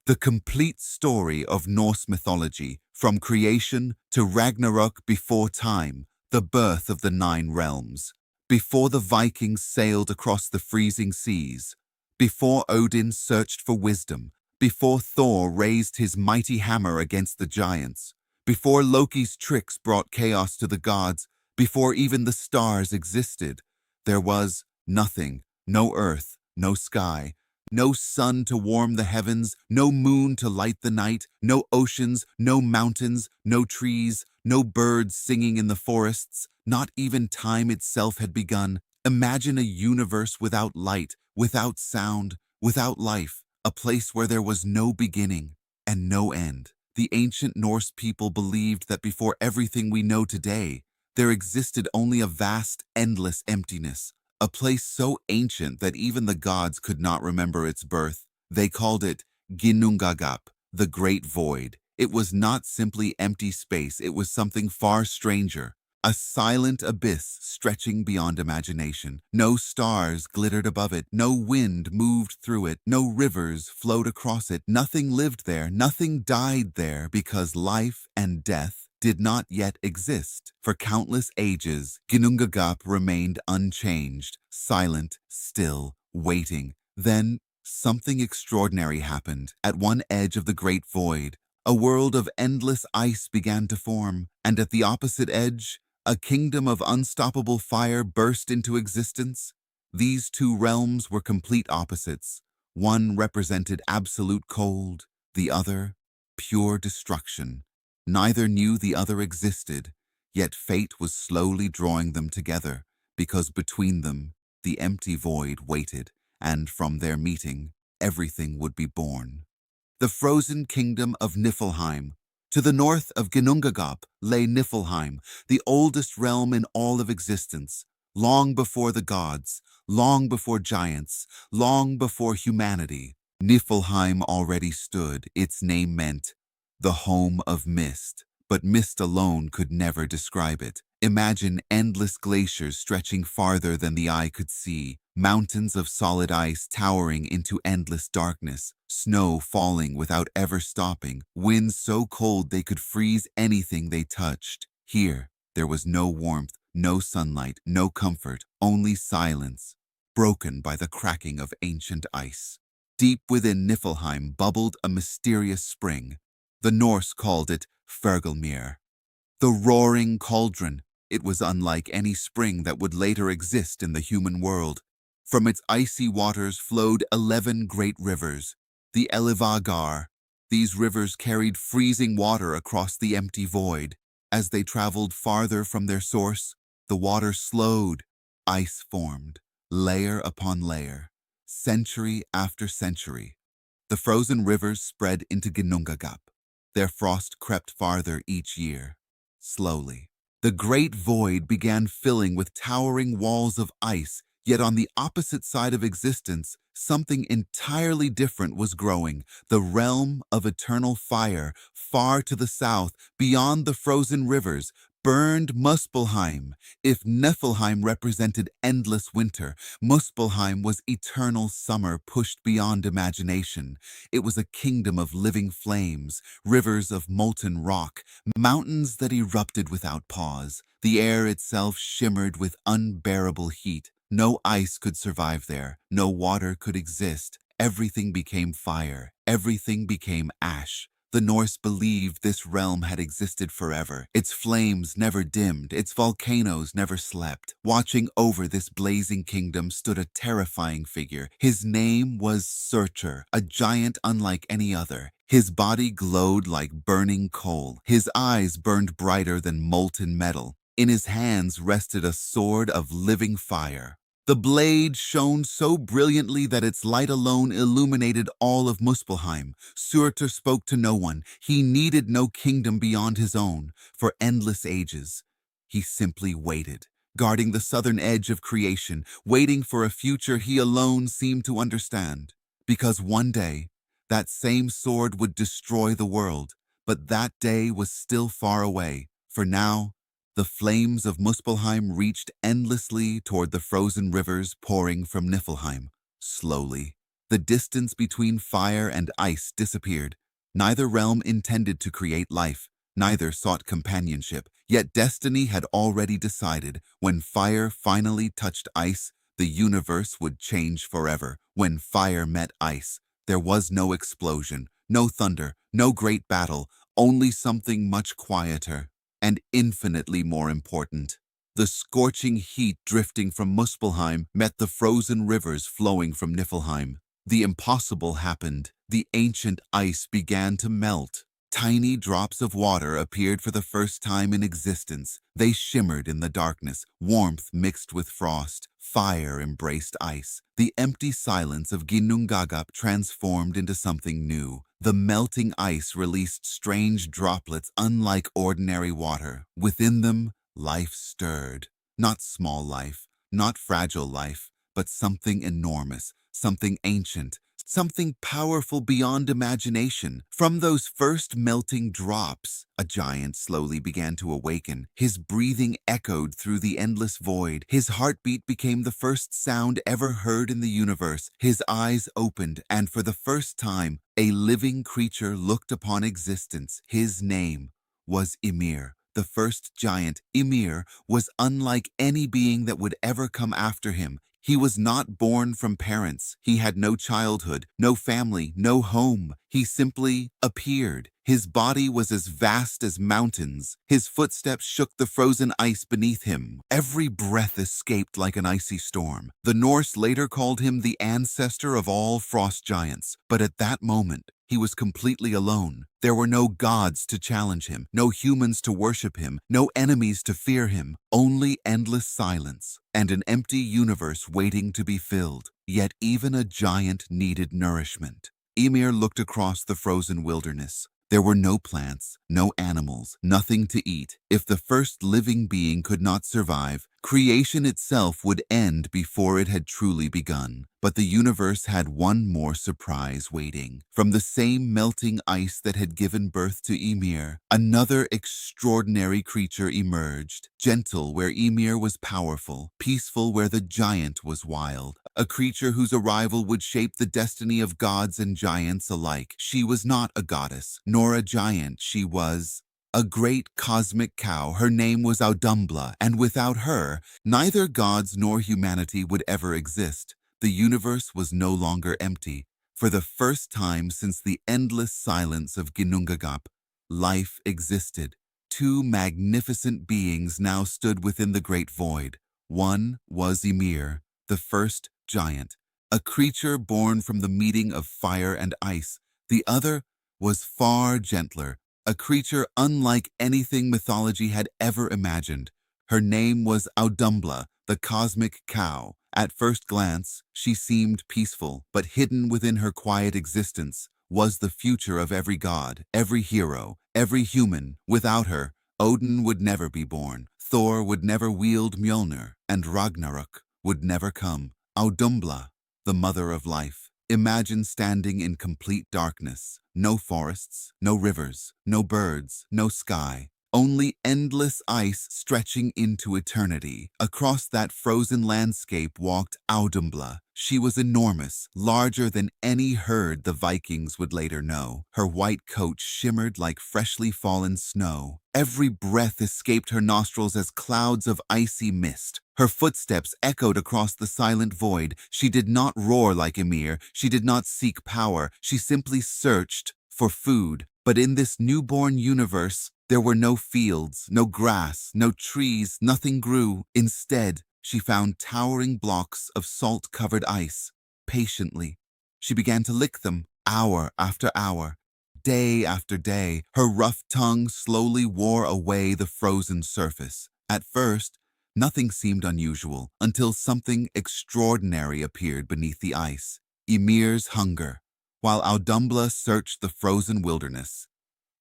The complete story of Norse mythology, from creation to Ragnarök before time, the birth of the nine realms. Before the Vikings sailed across the freezing seas, before Odin searched for wisdom, before Thor raised his mighty hammer against the giants, before Loki's tricks brought chaos to the gods, before even the stars existed, there was nothing, no earth, no sky, no sun to warm the heavens, no moon to light the night, no oceans, no mountains, no trees, no birds singing in the forests, not even time itself had begun. Imagine a universe without light, without sound, without life, a place where there was no beginning and no end. The ancient Norse people believed that before everything we know today, there existed only a vast, endless emptiness, a place so ancient that even the gods could not remember its birth. They called it Ginnungagap, the Great Void. It was not simply empty space, it was something far stranger, a silent abyss stretching beyond imagination. No stars glittered above it, no wind moved through it, no rivers flowed across it. Nothing lived there, nothing died there, because life and death did not yet exist. For countless ages, Ginnungagap remained unchanged, silent, still, waiting. Then, something extraordinary happened. At one edge of the Great Void, a world of endless ice began to form, and at the opposite edge, a kingdom of unstoppable fire burst into existence. These two realms were complete opposites. One represented absolute cold, the other, pure destruction. Neither knew the other existed, yet fate was slowly drawing them together, because between them, the empty void waited, and from their meeting, everything would be born. The frozen kingdom of Niflheim. To the north of Ginnungagap lay Niflheim, the oldest realm in all of existence. Long before the gods, long before giants, long before humanity, Niflheim already stood. Its name meant the home of mist, but mist alone could never describe it. Imagine endless glaciers stretching farther than the eye could see, mountains of solid ice towering into endless darkness, snow falling without ever stopping, winds so cold they could freeze anything they touched. Here, there was no warmth, no sunlight, no comfort, only silence, broken by the cracking of ancient ice. Deep within Niflheim bubbled a mysterious spring. The Norse called it Fergelmir, the roaring cauldron. It was unlike any spring that would later exist in the human world. From its icy waters flowed 11 great rivers, the Elivagar. These rivers carried freezing water across the empty void. As they traveled farther from their source, the water slowed. Ice formed, layer upon layer, century after century. The frozen rivers spread into Ginnungagap. Their frost crept farther each year. Slowly, the great void began filling with towering walls of ice, yet on the opposite side of existence, something entirely different was growing, the realm of eternal fire. Far to the south, beyond the frozen rivers, burned Muspelheim. If Niflheim represented endless winter, Muspelheim was eternal summer pushed beyond imagination. It was a kingdom of living flames, rivers of molten rock, mountains that erupted without pause. The air itself shimmered with unbearable heat. No ice could survive there, no water could exist. Everything became fire, everything became ash. The Norse believed this realm had existed forever. Its flames never dimmed, its volcanoes never slept. Watching over this blazing kingdom stood a terrifying figure. His name was Surtur, a giant unlike any other. His body glowed like burning coal. His eyes burned brighter than molten metal. In his hands rested a sword of living fire. The blade shone so brilliantly that its light alone illuminated all of Muspelheim. Surtur spoke to no one. He needed no kingdom beyond his own. For endless ages, he simply waited, guarding the southern edge of creation, waiting for a future he alone seemed to understand. Because one day, that same sword would destroy the world. But that day was still far away. For now, the flames of Muspelheim reached endlessly toward the frozen rivers pouring from Niflheim. Slowly, The distance between fire and ice disappeared. Neither realm intended to create life, neither sought companionship, yet destiny had already decided when fire finally touched ice, the universe would change forever. When fire met ice, there was no explosion, no thunder, no great battle, only something much quieter and infinitely more important. The scorching heat drifting from Muspelheim met the frozen rivers flowing from Niflheim. The impossible happened. The ancient ice began to melt. Tiny drops of water appeared for the first time in existence. They shimmered in the darkness, warmth mixed with frost. Fire embraced ice. The empty silence of Ginnungagap transformed into something new. The melting ice released strange droplets unlike ordinary water. Within them, life stirred. Not small life, not fragile life, but something enormous, something ancient, something powerful beyond imagination. From those first melting drops, a giant slowly began to awaken. His breathing echoed through the endless void. His heartbeat became the first sound ever heard in the universe. His eyes opened, and for the first time, a living creature looked upon existence. His name was Ymir. The first giant, Ymir, was unlike any being that would ever come after him. He was not born from parents. He had no childhood, no family, no home. He simply appeared. His body was as vast as mountains. His footsteps shook the frozen ice beneath him. Every breath escaped like an icy storm. The Norse later called him the ancestor of all frost giants. But at that moment, he was completely alone. There were no gods to challenge him, no humans to worship him, no enemies to fear him, only endless silence and an empty universe waiting to be filled. Yet even a giant needed nourishment. Ymir looked across the frozen wilderness. There were no plants, no animals, nothing to eat. If the first living being could not survive, creation itself would end before it had truly begun. But the universe had one more surprise waiting. From the same melting ice that had given birth to Ymir, another extraordinary creature emerged. Gentle where Ymir was powerful, peaceful where the giant was wild. A creature whose arrival would shape the destiny of gods and giants alike. She was not a goddess, nor a giant. She was a great cosmic cow. Her name was Audumbla, and without her, neither gods nor humanity would ever exist. The universe was no longer empty. For the first time since the endless silence of Ginnungagap, life existed. Two magnificent beings now stood within the great void. One was Ymir, the first giant, a creature born from the meeting of fire and ice. The other was far gentler, a creature unlike anything mythology had ever imagined. Her name was Audumbla, the cosmic cow. At first glance, she seemed peaceful, but hidden within her quiet existence was the future of every god, every hero, every human. Without her, Odin would never be born, Thor would never wield Mjolnir, and Ragnarök would never come. Audumbla, the mother of life. Imagine standing in complete darkness. No forests, no rivers, no birds, no sky. Only endless ice stretching into eternity. Across that frozen landscape walked Audumbla. She was enormous, larger than any herd the Vikings would later know. Her white coat shimmered like freshly fallen snow. Every breath escaped her nostrils as clouds of icy mist. Her footsteps echoed across the silent void. She did not roar like Ymir. She did not seek power. She simply searched for food. But in this newborn universe, there were no fields, no grass, no trees, nothing grew. Instead, she found towering blocks of salt-covered ice. Patiently, she began to lick them, hour after hour, day after day. Her rough tongue slowly wore away the frozen surface. At first, nothing seemed unusual until something extraordinary appeared beneath the ice. Ymir's hunger. While Audumbla searched the frozen wilderness,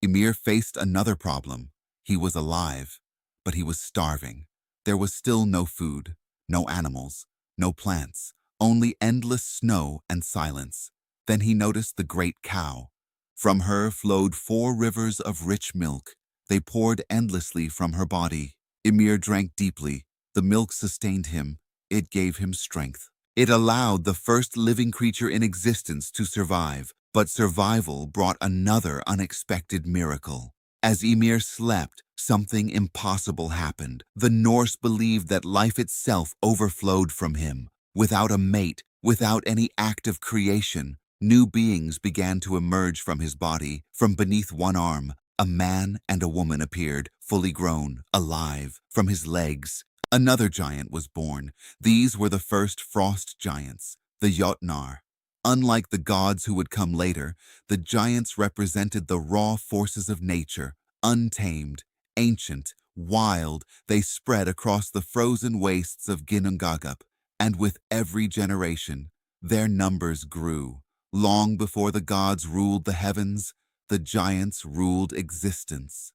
Ymir faced another problem. He was alive, but he was starving. There was still no food, no animals, no plants, only endless snow and silence. Then he noticed the great cow. From her flowed 4 rivers of rich milk. They poured endlessly from her body. Ymir drank deeply. The milk sustained him. It gave him strength. It allowed the first living creature in existence to survive, but survival brought another unexpected miracle. As Ymir slept, something impossible happened. The Norse believed that life itself overflowed from him. Without a mate, without any act of creation, new beings began to emerge from his body. From beneath one arm, a man and a woman appeared, fully grown, alive. From his legs, another giant was born. These were the first frost giants, the Jotnar. Unlike the gods who would come later, the giants represented the raw forces of nature, untamed, ancient, wild. They spread across the frozen wastes of Ginnungagap, and with every generation, their numbers grew. Long before the gods ruled the heavens, the giants ruled existence.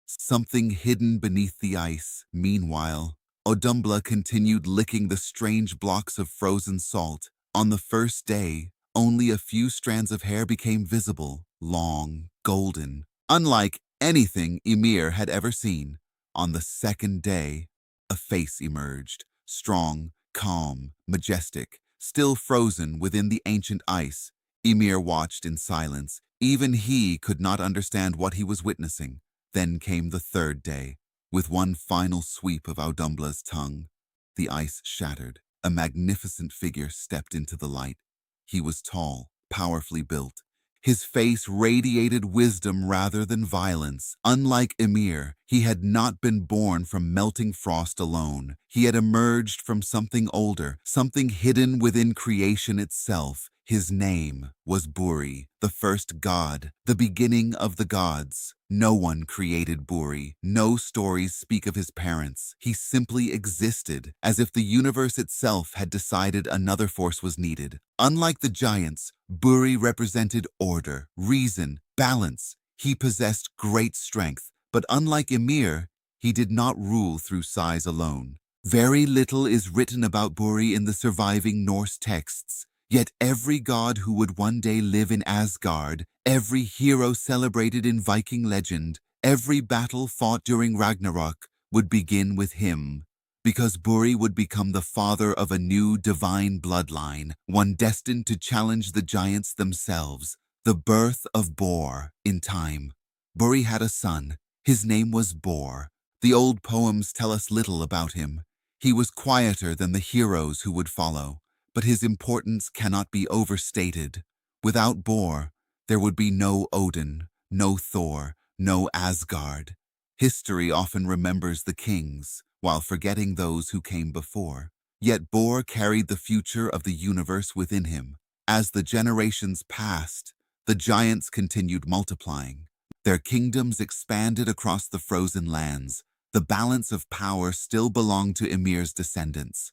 Something hidden beneath the ice. Meanwhile, Odumbla continued licking the strange blocks of frozen salt. On the first day, only a few strands of hair became visible, long, golden, unlike anything Ymir had ever seen. On the second day, a face emerged, strong, calm, majestic, still frozen within the ancient ice. Ymir watched in silence. Even he could not understand what he was witnessing. Then came the third day. With one final sweep of Audumla's tongue, the ice shattered. A magnificent figure stepped into the light. He was tall, powerfully built. His face radiated wisdom rather than violence. Unlike Ymir, he had not been born from melting frost alone. He had emerged from something older, something hidden within creation itself. His name was Buri, the first god, the beginning of the gods. No one created Buri. No stories speak of his parents. He simply existed, as if the universe itself had decided another force was needed. Unlike the giants, Buri represented order, reason, balance. He possessed great strength, but unlike Ymir, he did not rule through size alone. Very little is written about Buri in the surviving Norse texts. Yet every god who would one day live in Asgard, every hero celebrated in Viking legend, every battle fought during Ragnarök would begin with him, because Buri would become the father of a new divine bloodline, one destined to challenge the giants themselves. The birth of Bor in time. Buri had a son. His name was Bor. The old poems tell us little about him. He was quieter than the heroes who would follow. But his importance cannot be overstated. Without Bor, there would be no Odin, no Thor, no Asgard. History often remembers the kings, while forgetting those who came before. Yet Bor carried the future of the universe within him. As the generations passed, the giants continued multiplying. Their kingdoms expanded across the frozen lands. The balance of power still belonged to Ymir's descendants.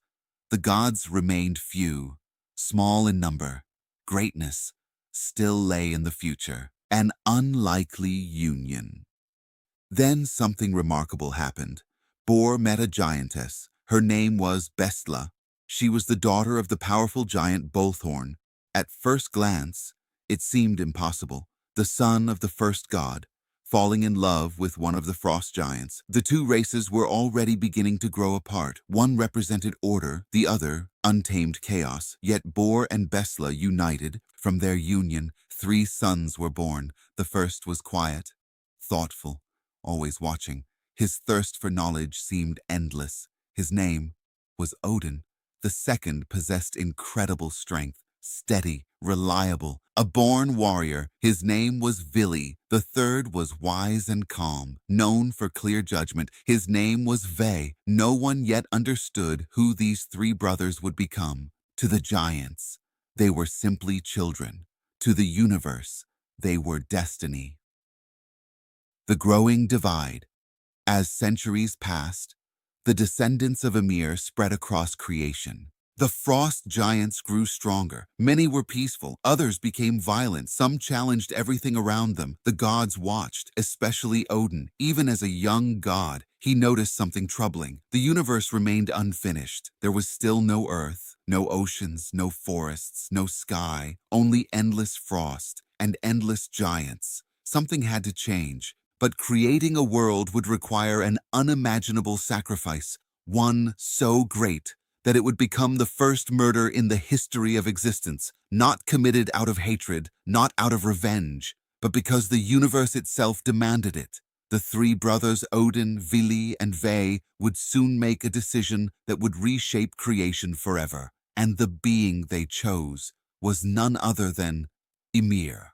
The gods remained few, small in number. Greatness still lay in the future, an unlikely union. Then something remarkable happened. Bor met a giantess. Her name was Bestla. She was the daughter of the powerful giant Bolthorn. At first glance, it seemed impossible. The son of the first god, falling in love with one of the frost giants. The two races were already beginning to grow apart. One represented order, the other untamed chaos. Yet Bor and Bestla united. From their union, 3 sons were born. The first was quiet, thoughtful, always watching. His thirst for knowledge seemed endless. His name was Odin. The second possessed incredible strength, steady, reliable, a born warrior. His name was Vili. The third was wise and calm, known for clear judgment. His name was Ve. No one yet understood who these 3 brothers would become. To the giants, they were simply children. To the universe, they were destiny. The growing divide. As centuries passed, the descendants of Ymir spread across creation. The frost giants grew stronger. Many were peaceful, others became violent. Some challenged everything around them. The gods watched, especially Odin. Even as a young god, he noticed something troubling. The universe remained unfinished. There was still no earth, no oceans, no forests, no sky, only endless frost and endless giants. Something had to change. But creating a world would require an unimaginable sacrifice, one so great that it would become the first murder in the history of existence, not committed out of hatred, not out of revenge, but because the universe itself demanded it. The three brothers Odin, Vili, and Ve would soon make a decision that would reshape creation forever, and the being they chose was none other than Ymir.